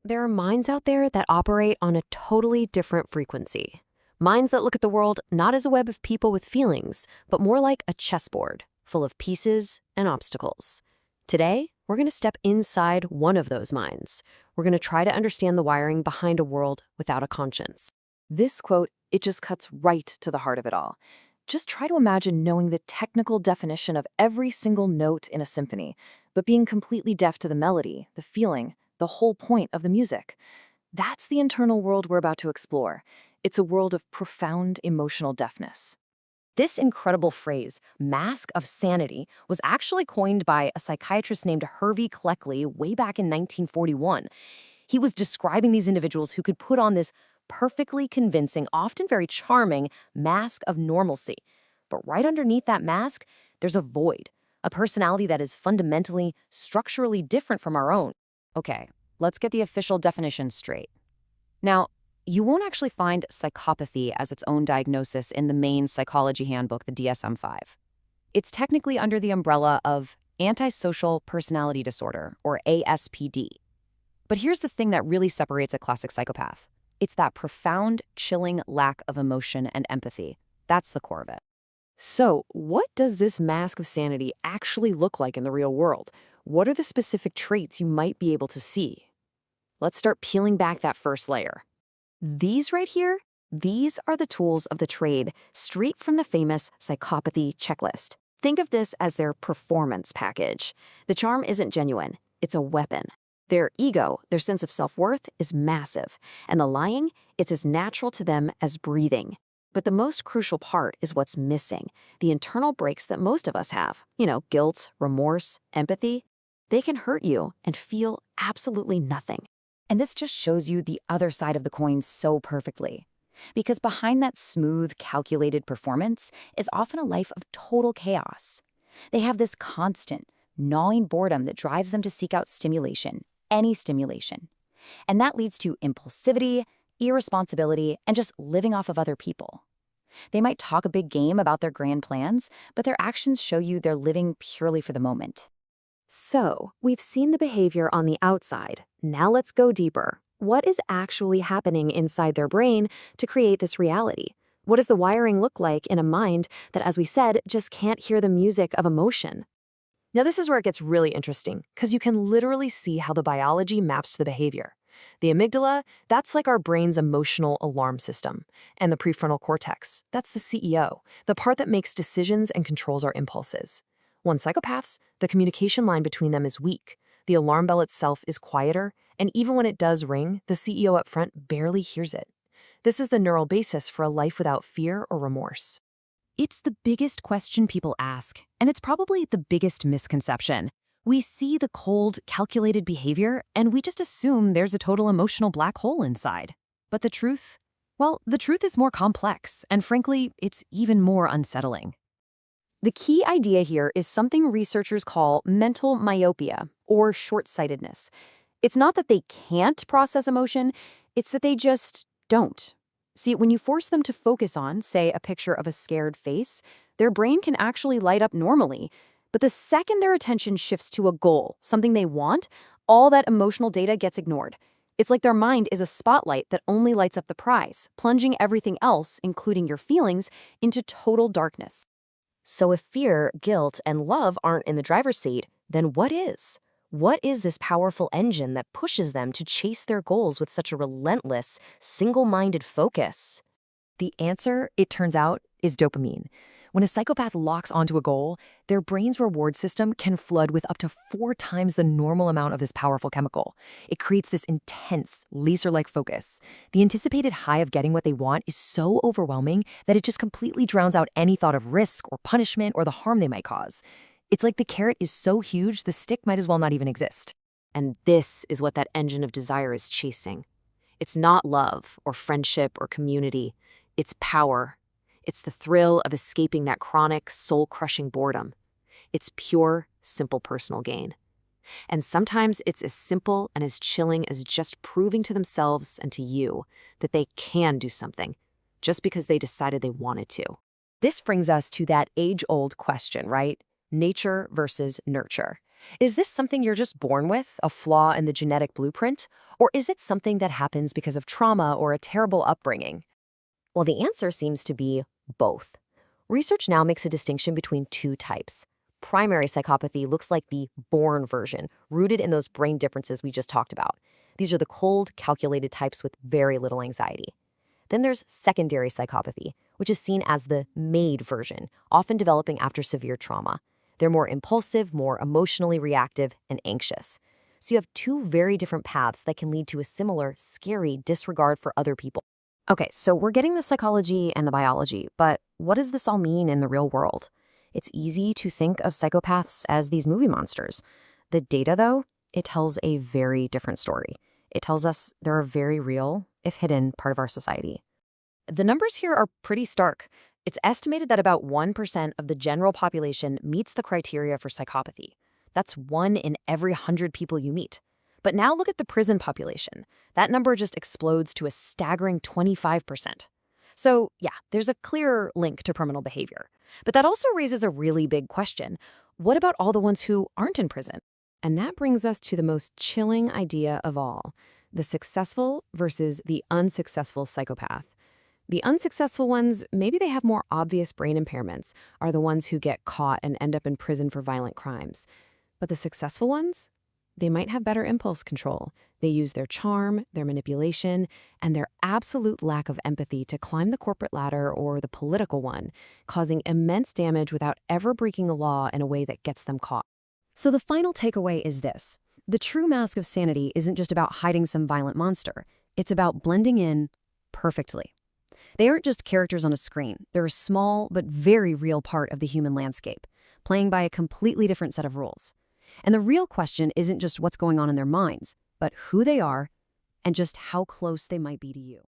There are minds out there that operate on a totally different frequency. Minds that look at the world not as a web of people with feelings, but more like a chessboard full of pieces and obstacles. Today, we're going to step inside one of those minds. We're going to try to understand the wiring behind a world without a conscience. This quote, it just cuts right to the heart of it all. Just try to imagine knowing the technical definition of every single note in a symphony, but being completely deaf to the melody, the feeling, the whole point of the music. That's the internal world we're about to explore. It's a world of profound emotional deafness. This incredible phrase, mask of sanity, was actually coined by a psychiatrist named Hervey Cleckley way back in 1941. He was describing these individuals who could put on this perfectly convincing, often very charming, mask of normalcy. But right underneath that mask, there's a void, a personality that is fundamentally, structurally different from our own. Okay, let's get the official definition straight. Now, you won't actually find psychopathy as its own diagnosis in the main psychology handbook, the DSM-5. It's technically under the umbrella of antisocial personality disorder, or ASPD. But here's the thing that really separates a classic psychopath. It's that profound, chilling lack of emotion and empathy. That's the core of it. So, what does this mask of sanity actually look like in the real world? What are the specific traits you might be able to see? Let's start peeling back that first layer. These right here, these are the tools of the trade, straight from the famous Psychopathy checklist. Think of this as their performance package. The charm isn't genuine, it's a weapon. Their ego, their sense of self-worth, is massive, and the lying, it's as natural to them as breathing. But the most crucial part is what's missing, the internal brakes that most of us have. Guilt, remorse, empathy. They can hurt you and feel absolutely nothing. And this just shows you the other side of the coin so perfectly. Because behind that smooth, calculated performance is often a life of total chaos. They have this constant, gnawing boredom that drives them to seek out stimulation, any stimulation. And that leads to impulsivity, irresponsibility, and just living off of other people. They might talk a big game about their grand plans, but their actions show you they're living purely for the moment. So, we've seen the behavior on the outside. Now let's go deeper. What is actually happening inside their brain to create this reality? What does the wiring look like in a mind that, as we said, just can't hear the music of emotion? Now this is where it gets really interesting, because you can literally see how the biology maps to the behavior. The amygdala, that's like our brain's emotional alarm system. And the prefrontal cortex, that's the CEO, the part that makes decisions and controls our impulses. When psychopaths, the communication line between them is weak. The alarm bell itself is quieter, and even when it does ring, the CEO up front barely hears it. This is the neural basis for a life without fear or remorse. It's the biggest question people ask, and it's probably the biggest misconception. We see the cold, calculated behavior, and we just assume there's a total emotional black hole inside. But the truth? Well, the truth is more complex, and frankly, it's even more unsettling. The key idea here is something researchers call mental myopia, or short-sightedness. It's not that they can't process emotion, it's that they just don't. See, when you force them to focus on, say, a picture of a scared face, their brain can actually light up normally. But the second their attention shifts to a goal, something they want, all that emotional data gets ignored. It's like their mind is a spotlight that only lights up the prize, plunging everything else, including your feelings, into total darkness. So if fear, guilt, and love aren't in the driver's seat, then what is? What is this powerful engine that pushes them to chase their goals with such a relentless, single-minded focus? The answer, it turns out, is dopamine. When a psychopath locks onto a goal, their brain's reward system can flood with up to 4 times the normal amount of this powerful chemical. It creates this intense, laser-like focus. The anticipated high of getting what they want is so overwhelming that it just completely drowns out any thought of risk or punishment or the harm they might cause. It's like the carrot is so huge, the stick might as well not even exist. And this is what that engine of desire is chasing. It's not love or friendship or community. It's power. It's the thrill of escaping that chronic, soul-crushing boredom. It's pure, simple personal gain. And sometimes it's as simple and as chilling as just proving to themselves and to you that they can do something, just because they decided they wanted to. This brings us to that age-old question, right? Nature versus nurture. Is this something you're just born with, a flaw in the genetic blueprint? Or is it something that happens because of trauma or a terrible upbringing? Well, the answer seems to be both. Research now makes a distinction between two types. Primary psychopathy looks like the born version, rooted in those brain differences we just talked about. These are the cold, calculated types with very little anxiety. Then there's secondary psychopathy, which is seen as the made version, often developing after severe trauma. They're more impulsive, more emotionally reactive, and anxious. So you have two very different paths that can lead to a similar, scary disregard for other people. Okay, so we're getting the psychology and the biology, but what does this all mean in the real world? It's easy to think of psychopaths as these movie monsters. The data, though, it tells a very different story. It tells us they're a very real, if hidden, part of our society. The numbers here are pretty stark. It's estimated that about 1% of the general population meets the criteria for psychopathy. That's 1 in every 100 people you meet. But now look at the prison population. That number just explodes to a staggering 25%. So, yeah, there's a clear link to criminal behavior. But that also raises a really big question. What about all the ones who aren't in prison? And that brings us to the most chilling idea of all, the successful versus the unsuccessful psychopath. The unsuccessful ones, maybe they have more obvious brain impairments, are the ones who get caught and end up in prison for violent crimes. But the successful ones? They might have better impulse control. They use their charm, their manipulation, and their absolute lack of empathy to climb the corporate ladder or the political one, causing immense damage without ever breaking a law in a way that gets them caught. So the final takeaway is this. The true mask of sanity isn't just about hiding some violent monster. It's about blending in perfectly. They aren't just characters on a screen. They're a small but very real part of the human landscape, playing by a completely different set of rules. And the real question isn't just what's going on in their minds, but who they are and just how close they might be to you.